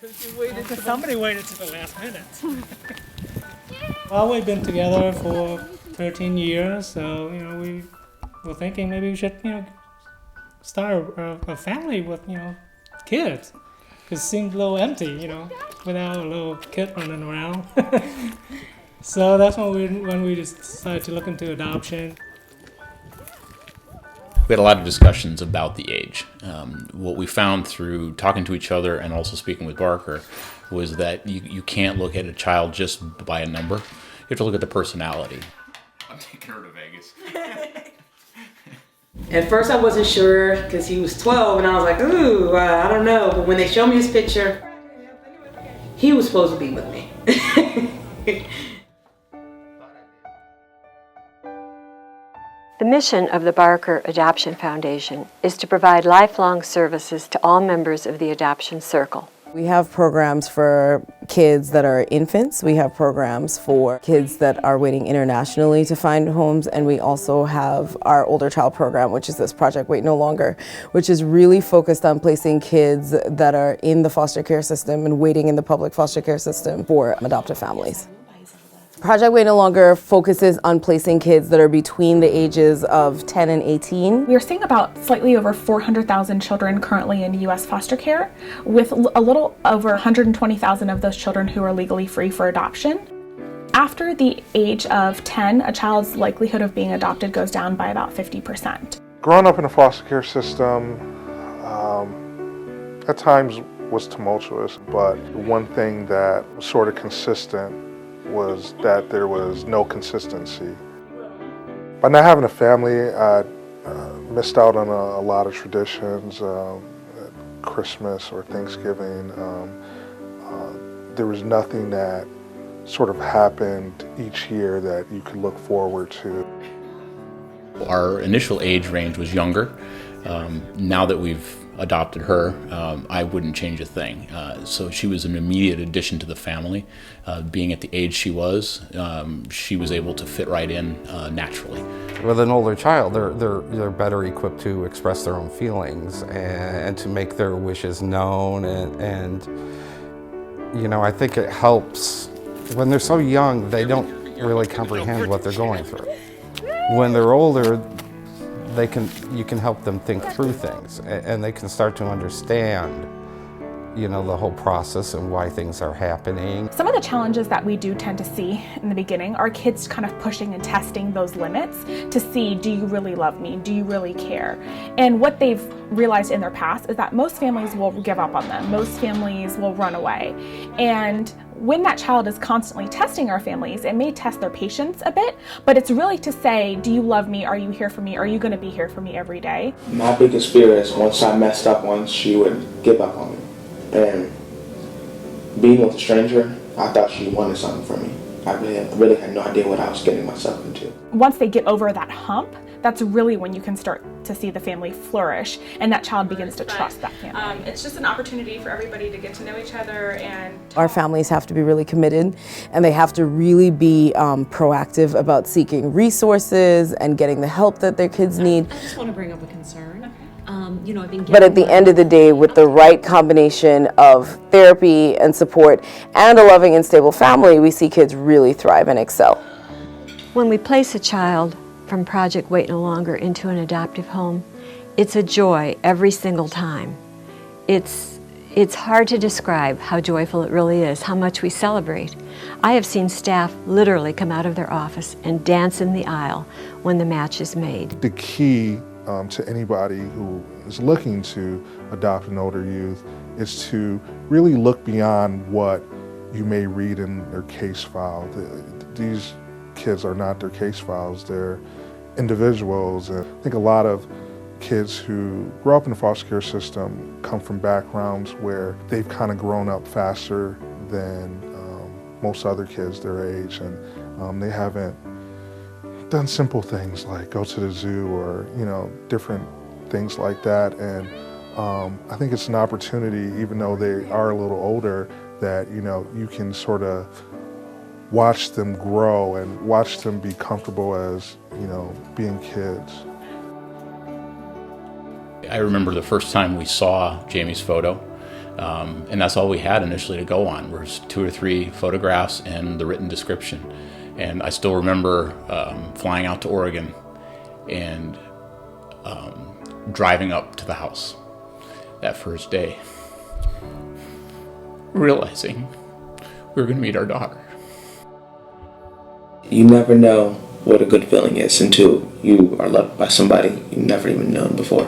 Because somebody waited to the last minute. Well, we've been together for 13 years, so we were thinking maybe we should start a family with kids. Because it seemed a little empty, without a little kid running around. So that's when we just decided to look into adoption. We had a lot of discussions about the age. What we found through talking to each other and also speaking with Barker was that you can't look at a child just by a number. You have to look at the personality. I'm taking her to Vegas. At first I wasn't sure because he was 12 and I was like, ooh, I don't know. But when they showed me his picture, he was supposed to be with me. The mission of the Barker Adoption Foundation is to provide lifelong services to all members of the adoption circle. We have programs for kids that are infants, we have programs for kids that are waiting internationally to find homes, and we also have our older child program, which is this Project Wait No Longer, which is really focused on placing kids that are in the foster care system and waiting in the public foster care system for adoptive families. Project Wait No Longer focuses on placing kids that are between the ages of 10 and 18. We are seeing about slightly over 400,000 children currently in U.S. foster care, with a little over 120,000 of those children who are legally free for adoption. After the age of 10, a child's likelihood of being adopted goes down by about 50%. Growing up in a foster care system at times was tumultuous, but one thing that was sort of consistent was that there was no consistency. By not having a family, I missed out on a lot of traditions. At Christmas or Thanksgiving, there was nothing that sort of happened each year that you could look forward to. Our initial age range was younger. Now that we've adopted her, I wouldn't change a thing. So she was an immediate addition to the family. Being at the age she was able to fit right in naturally. With an older child, they're better equipped to express their own feelings and to make their wishes known. And I think it helps. When they're so young, they don't really comprehend what they're going through. When they're older, you can help them think through things, and they can start to understand, the whole process and why things are happening. Some of the challenges that we do tend to see in the beginning are kids kind of pushing and testing those limits to see, do you really love me? Do you really care? And what they've realized in their past is that most families will give up on them. Most families will run away. And when that child is constantly testing our families, it may test their patience a bit, but it's really to say, do you love me? Are you here for me? Are you going to be here for me every day? My biggest fear is once I messed up once, she would give up on me. And being with a stranger, I thought she wanted something from me. I really had no idea what I was getting myself into. Once they get over that hump, that's really when you can start to see the family flourish and that child begins to trust that family. It's just an opportunity for everybody to get to know each other. And our families have to be really committed, and they have to really be proactive about seeking resources and getting the help that their kids need. I just want to bring up a concern. But at the end of the day, with the right combination of therapy and support and a loving and stable family, we see kids really thrive and excel. When we place a child from Project Wait No Longer into an adoptive home, it's a joy every single time. It's hard to describe how joyful it really is, how much we celebrate. I have seen staff literally come out of their office and dance in the aisle when the match is made. The key to anybody who is looking to adopt an older youth is to really look beyond what you may read in their case file. These kids are not their case files, they're individuals. And I think a lot of kids who grow up in the foster care system come from backgrounds where they've kind of grown up faster than most other kids their age, and they haven't done simple things like go to the zoo or different things like that. And I think it's an opportunity, even though they are a little older, that you can sort of watch them grow and watch them be comfortable as being kids. I remember the first time we saw Jamie's photo. And that's all we had initially to go on, was 2 or 3 photographs and the written description. And I still remember flying out to Oregon and driving up to the house that first day, realizing we were going to meet our daughter. You never know what a good feeling is until you are loved by somebody you've never even known before.